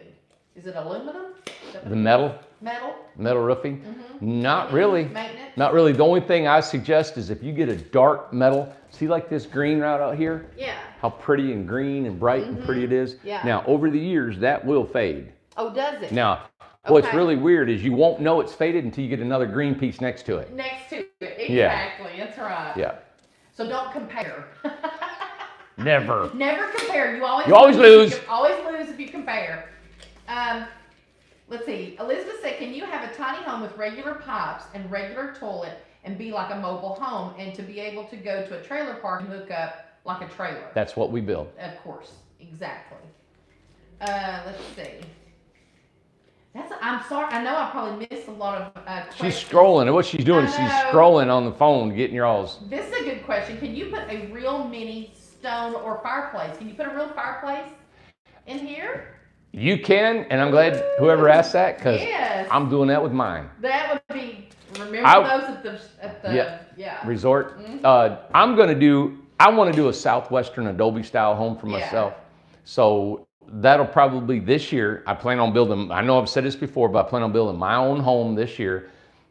Is it aluminum? Is that what The it is? metal Metal? roofing, not Any really. Maintenance? Not really. The only thing I suggest is if you get a dark metal, see like this green right out here, Yeah. how pretty and green and bright and pretty it is. Yeah. Now over the years that will fade. Oh, does it? Now, what's Okay. really weird is you won't know it's faded until you get another green piece next to it. Next to it. Yeah. Exactly. That's right. Yeah. So don't compare. Never. Never compare. You always You always lose. Always lose if you compare. Let's see. Elizabeth said, can you have a tiny home with regular pipes and regular toilet and be like a mobile home, and to be able to go to a trailer park and hook up like a trailer? That's what we build. Of course. Exactly. Let's see. I'm sorry. I know I probably missed a lot of questions. She's scrolling, and what she's doing, I she's know. scrolling on the phone, getting your alls. This is a good question. Can you put a real mini stone or fireplace? Can you put a real fireplace in here? You can, and I'm glad whoever asked that, because Yes. I'm doing that with mine. That would be. Remember I- those at the Yeah. Resort. Mm-hmm. I want to do a Southwestern Adobe style home for Yeah. myself. So that'll probably this year, I plan on building, I know I've said this before, but I plan on building my own home this year.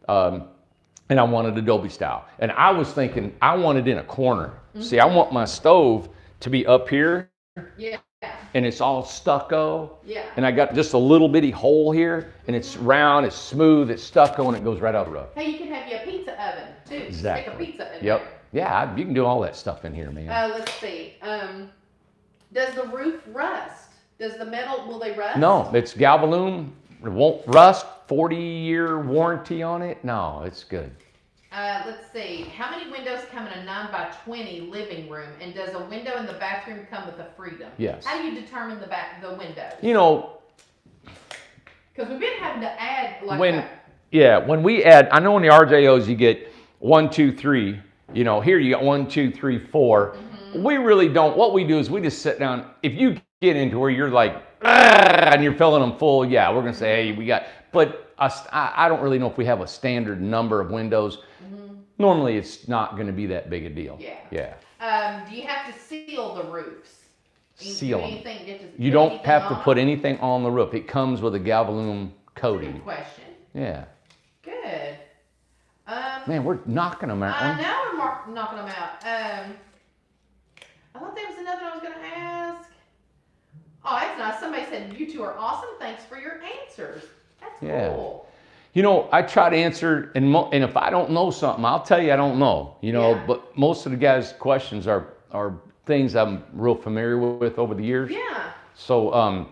And I wanted Adobe style. And I was thinking, I want it in a corner. See, I want my stove to be up here, Yeah. and it's all stucco. Yeah. And I got just a little bitty hole here, and it's round, it's smooth, it's stucco, and it goes right out the roof. Hey, you can have you a pizza oven too. Exactly. Stick a pizza in Yep. there. Yeah, you can do all that stuff in here, man. Let's see. Does the roof rust? Does the metal, will they rust? No, it's Galvalume. It won't rust. 40-year warranty on it. No, it's good. Let's see. How many windows come in a 9x20 living room, and does a window in the bathroom come with a freedom? Yes. How do you determine the windows? You know, Because we've been having to add like when we add, I know in the RJOs you get 1, 2, 3. You know, here you got 1, 2, 3, 4. We really don't. What we do is we just sit down. If you get into where you're like, and you're filling them full, yeah, we're gonna say, hey, we got. But I don't really know if we have a standard number of windows. Normally, it's not going to be that big a deal. Yeah. Yeah. Do you have to seal the roofs? Seal them. Anything, You don't have to put anything on the roof. It comes with a Galvalume coating. Good question. Yeah. Good. Man, we're knocking them out. I know we're knocking them out. I thought there was another one I was going to ask. Oh, that's nice. Somebody said, you two are awesome. Thanks for your answers. That's Yeah. cool. You know, I try to answer, and if I don't know something, I'll tell you I don't know. You know, Yeah. but most of the guys' questions are things I'm real familiar with over the years. Yeah. So,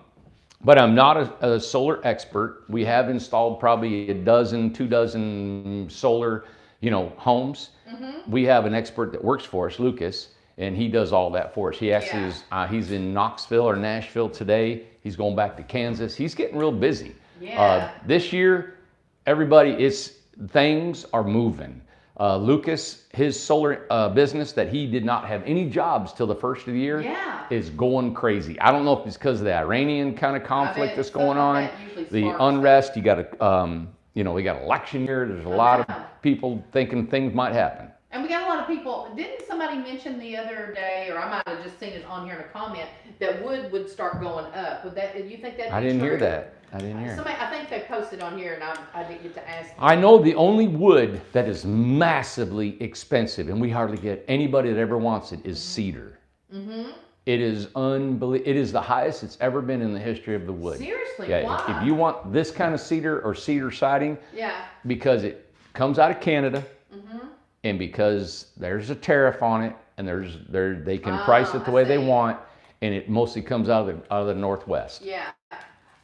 but I'm not a solar expert. We have installed probably 2 dozen solar, homes. We have an expert that works for us, Lucas, and he does all that for us. He actually is, he's in Knoxville or Nashville today. He's going back to Kansas. He's getting real busy. Yeah. This year, things are moving. Lucas, his solar business that he did not have any jobs till the first of the year is going crazy. I don't know if it's because of the Iranian kind of conflict that's going on, the unrest. You got we got election year. There's a lot of people thinking things might happen. And we got a lot of people. Didn't somebody mention the other day, or I might have just seen it on here in a comment, that wood would start going up? Would that? You think that? I didn't hear that. I didn't hear. Somebody, I think they posted on here, and I didn't get to ask. I know the only wood that is massively expensive, and we hardly get anybody that ever wants it, is cedar. It is unbelievable. It is the highest it's ever been in the history of the wood. Seriously, Yeah. why? If you want this kind of cedar or cedar siding, Yeah. because it comes out of Canada, and because there's a tariff on it, and they can price it the way they want, and it mostly comes out of the Northwest. Yeah.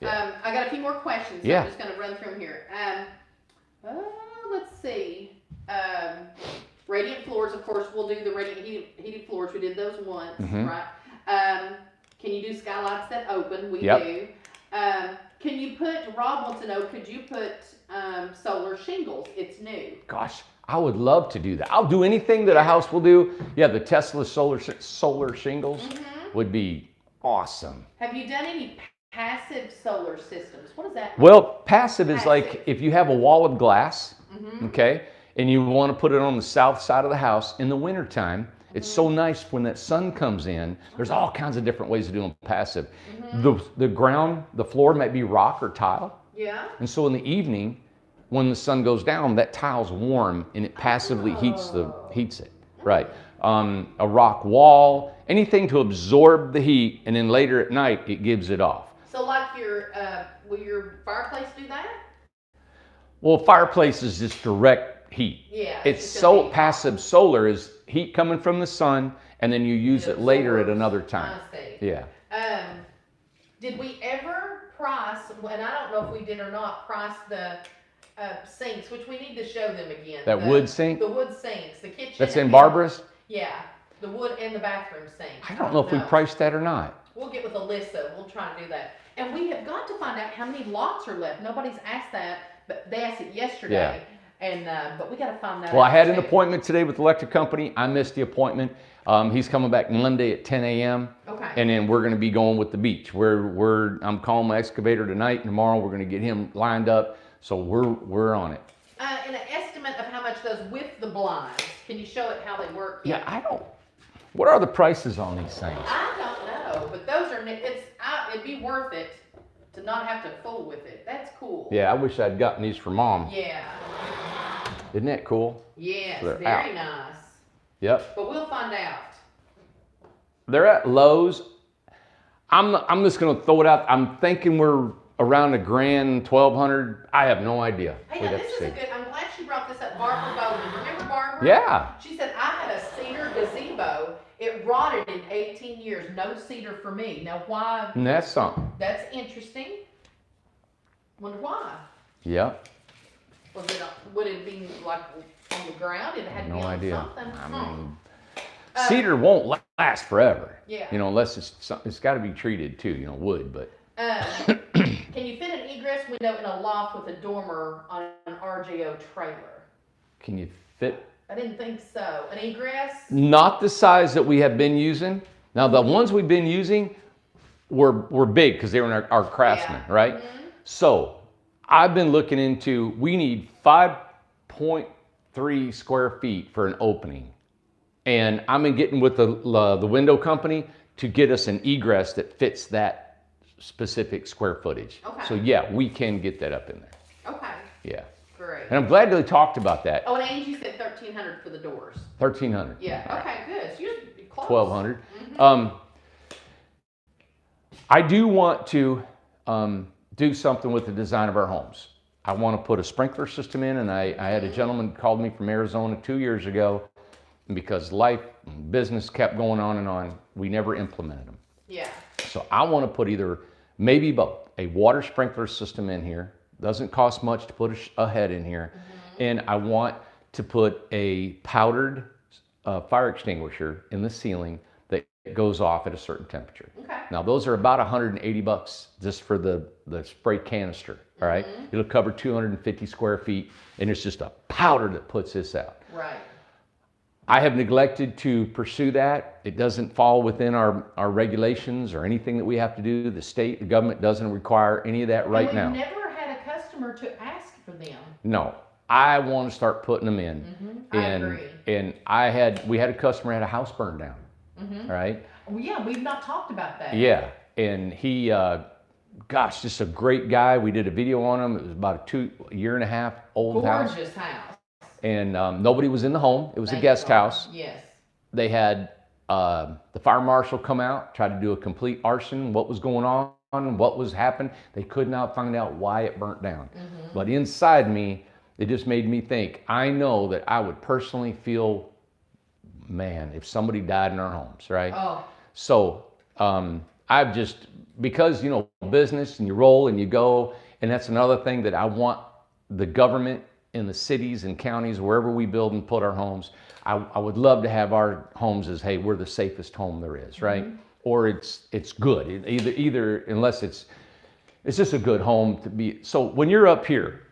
Yeah. I got a few more questions. So Yeah. I'm just going to run through them here. let's see. Radiant floors, of course, we'll do the radiant heated floors. We did those once, right? Can you do skylights that open? We do. Can you put, Rob wants to know, could you put solar shingles? It's new. Gosh, I would love to do that. I'll do anything that a house will do. Yeah, the Tesla solar shingles would be awesome. Have you done any passive solar systems? What does that mean? Well, passive is like if you have a wall of glass, okay, and you want to put it on the south side of the house in the wintertime. It's so nice when that sun comes in. There's all kinds of different ways of doing passive. The ground, the floor might be rock or tile. Yeah. And so in the evening, when the sun goes down, that tile's warm and it passively heats it. Right. A rock wall, anything to absorb the heat, and then later at night it gives it off. So like will your fireplace do that? Well, fireplace is just direct heat. Yeah. It's so passive. Solar is heat coming from the sun, and then you use it later at another time. I see. Yeah. Did we ever price, and I don't know if we did or not, price the sinks, which we need to show them again. That wood sink? The wood sinks, the kitchen. That's in Barbara's? Yeah, the wood and the bathroom sink. I don't know if we priced that or not. We'll get with Alyssa. We'll try to do that. And we have got to find out how many lots are left. Nobody's asked that, but they asked it yesterday. Yeah. And but we got to find that out. Well, I had an appointment today with the electric company. I missed the appointment. He's coming back Monday at 10 a.m. Okay. And then we're going to be going with the beach. I'm calling my excavator tonight, and tomorrow we're going to get him lined up. So we're on it. And an estimate of how much those with the blinds. Can you show it how they work? Yeah, I don't. What are the prices on these things? I don't know, but those are. It'd be worth it to not have to fool with it. That's cool. Yeah, I wish I'd gotten these for Mom. Yeah. Isn't that cool? Yes, They're very out. nice. Yep. But we'll find out. They're at Lowe's. I'm just gonna throw it out. I'm thinking we're around $1,000, $1,200. I have no idea. Hey, We'd now have this to is see. a good. I'm glad she brought this up. Barbara Bowden. Remember Barbara? Yeah. She said I had a cedar gazebo. It rotted in 18 years. No cedar for me. Now why? And that's something. That's interesting. Wonder why. Yep. Would it be like on the ground? It had to be No on idea. something. I mean, cedar won't last forever. Yeah. You know, unless it's got to be treated too. You know, wood. But Can you fit an egress window in a loft with a dormer on an RJO trailer? can you fit? I didn't think so. An egress? Not the size that we have been using. Now the ones we've been using were big because they were in our Craftsman, right? So I've been looking into. We need 5.3 square feet for an opening, and I've been getting with the window company to get us an egress that fits that specific square footage. Okay. So yeah, we can get that up in there. Okay. Yeah. Great. And I'm glad they talked about that. Oh, and Angie said 1,300 for the doors. 1,300. Yeah. Okay. Good. So you're close. 1,200. I do want to do something with the design of our homes. I want to put a sprinkler system in, and I had a gentleman called me from Arizona 2 years ago, and because life and business kept going on and on, we never implemented them. Yeah. So I want to put maybe both, a water sprinkler system in here. Doesn't cost much to put a head in here. And I want to put a powdered fire extinguisher in the ceiling that goes off at a certain temperature. Okay. Now those are about $180 just for the spray canister, all right? It'll cover 250 square feet, and it's just a powder that puts this out. Right. I have neglected to pursue that. It doesn't fall within our regulations or anything that we have to do. The government doesn't require any of that right now. We've never had a customer to ask for them. No, I want to start putting them in. I agree. And we had a customer had a house burned down, right? Well, yeah, we've not talked about that. Yeah, and he, gosh, just a great guy. We did a video on him. It was about a year and a half old house. Gorgeous house. And nobody was in the home. It was Thank a guest God. house. Yes. They had the fire marshal come out, try to do a complete arson, what was going on, what was happening. They could not find out why it burnt down. But inside me, it just made me think, I know that I would personally feel, man, if somebody died in our homes, right? Oh. So I've just, because, business and you roll and you go, and that's another thing that I want the government in the cities and counties, wherever we build and put our homes, I would love to have our homes as, hey, we're the safest home there is, right? Or it's good. Either unless it's just a good home to be. So when you're up here,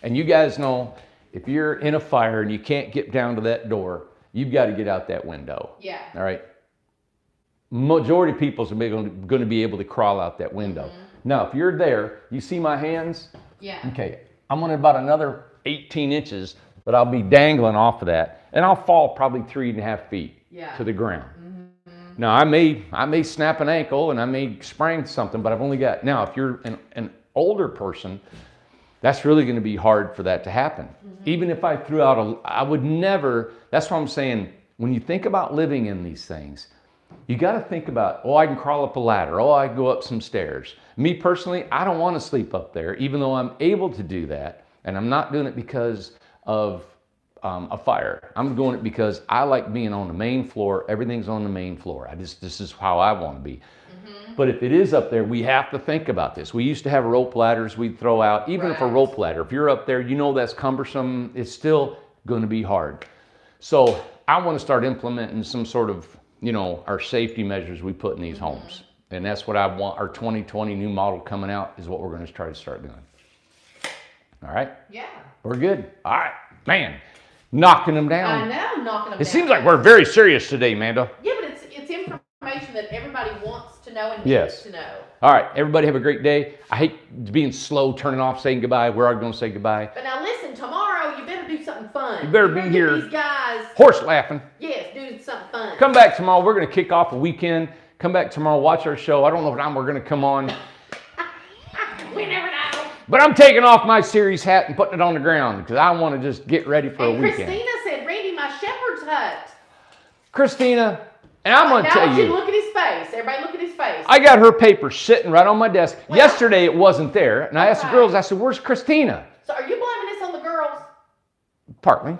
and you guys know, if you're in a fire and you can't get down to that door, you've got to get out that window. Yeah. All right. Majority of people are going to be able to crawl out that window. Now, if you're there, you see my hands? Yeah. Okay. I'm going to about another 18 inches, but I'll be dangling off of that, and I'll fall probably 3.5 feet to the ground. Now, I may snap an ankle and I may sprain something, but I've only got, now, if you're an older person, that's really going to be hard for that to happen. Even if I threw out I would never, that's why I'm saying, when you think about living in these things, you got to think about, oh, I can crawl up a ladder. Oh, I can go up some stairs. Me personally, I don't want to sleep up there, even though I'm able to do that. And I'm not doing it because of a fire. I'm doing it because I like being on the main floor. Everything's on the main floor. This is how I want to be. But if it is up there, we have to think about this. We used to have rope ladders we'd throw out. Even if a rope ladder, if you're up there, you know that's cumbersome. It's still going to be hard. So I want to start implementing some sort of, our safety measures we put in these homes. And that's what I want. Our 2020 new model coming out is what we're going to try to start doing. All right? Yeah. We're good. All right. Man, knocking them down. I know, knocking them down. It seems like we're very serious today, Amanda. Yeah, but it's information that everybody wants to know and Yes. needs to know. All right. Everybody have a great day. I hate being slow, turning off, saying goodbye. We're all going to say goodbye. But now listen, tomorrow you better do something fun. You better be here. These guys. Horse laughing. Yes, do something fun. Come back tomorrow. We're going to kick off a weekend. Come back tomorrow. Watch our show. I don't know what time we're going to come on. We never know. But I'm taking off my series hat and putting it on the ground because I want to just get ready for a weekend. Christina said, Randy, my shepherd's hut. Christina, and I'm going to tell you. Look at his face. Everybody look at his face. I got her paper sitting right on my desk. Well, yesterday it wasn't there. And I asked the girls, I said, where's Christina? So are you blaming this on the girls? Partly.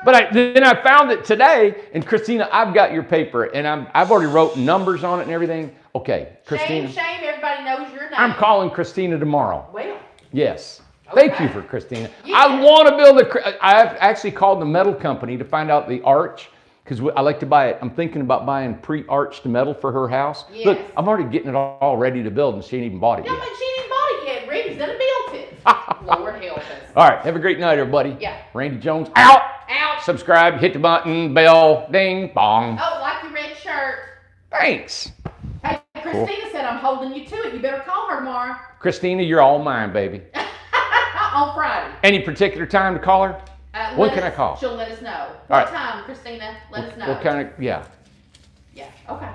But then I found it today, and Christina, I've got your paper, and I've already wrote numbers on it and everything. Okay, Christina. Shame, everybody knows your name. I'm calling Christina tomorrow. Well. Yes. Okay. Thank you for Christina. Yeah. I want to build I've actually called the metal company to find out the arch, because I like to buy it. I'm thinking about buying pre-arched metal for her house. Yes. Look, I'm already getting it all ready to build, and she ain't even bought it Yeah, yet. but she didn't bought it yet. Randy's done built it. Lord help us. All right, have a great night, everybody. Yeah. Randy Jones, out. Out. Subscribe, hit the button, bell, ding, bong. Oh, like your red shirt. Thanks. Hey, Christina said I'm holding you to it. You better call her tomorrow. Christina, you're all mine, baby. On Friday. Any particular time to call her? When can I call? She'll let us know. All What right. time, Christina? Let us know. What kind of, yeah. Yeah, okay.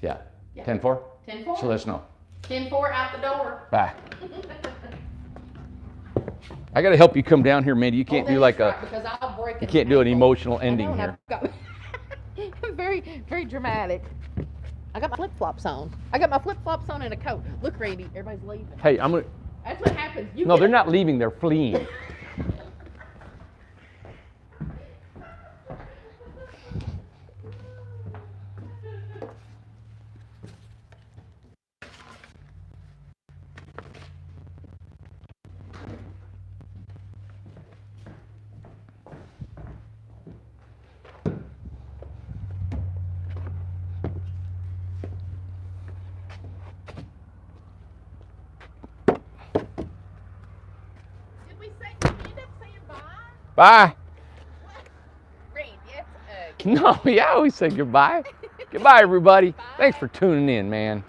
Yeah. Yeah. 10-4? 10-4. So let us know. 10-4 out the door. Bye. I got to help you come down here, Mandy. You can't do like because I'll break you can't do an emotional I ending know, here. I've got- very, very dramatic. I got my flip-flops on. I got my flip-flops on and a coat. Look, Randy, everybody's leaving. Hey, I'm gonna. That's what happens. No, they're not leaving. They're fleeing. Did we end up saying bye? Bye. Randy, it's No, we always say goodbye. Goodbye, everybody. Bye. Thanks for tuning in, man.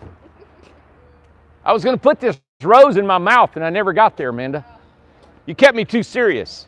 I was gonna put this rose in my mouth, and I never got there, Amanda. You kept me too serious.